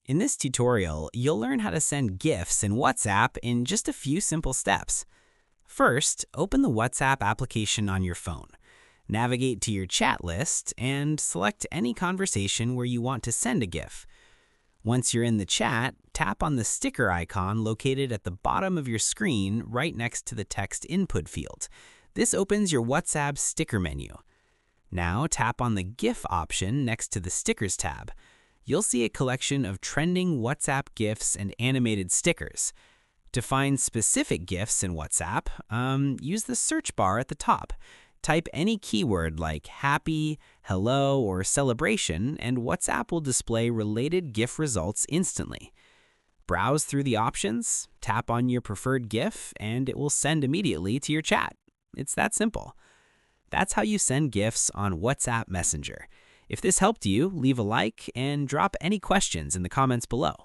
In this tutorial, you'll learn how to send GIFs in WhatsApp in just a few simple steps. First, open the WhatsApp application on your phone. Navigate to your chat list and select any conversation where you want to send a GIF. Once you're in the chat, tap on the sticker icon located at the bottom of your screen right next to the text input field. This opens your WhatsApp sticker menu. Now tap on the GIF option next to the Stickers tab. You'll see a collection of trending WhatsApp GIFs and animated stickers. To find specific GIFs in WhatsApp, use the search bar at the top. Type any keyword like happy, hello, or celebration, and WhatsApp will display related GIF results instantly. Browse through the options, tap on your preferred GIF, and it will send immediately to your chat. It's that simple. That's how you send GIFs on WhatsApp Messenger. If this helped you, leave a like and drop any questions in the comments below.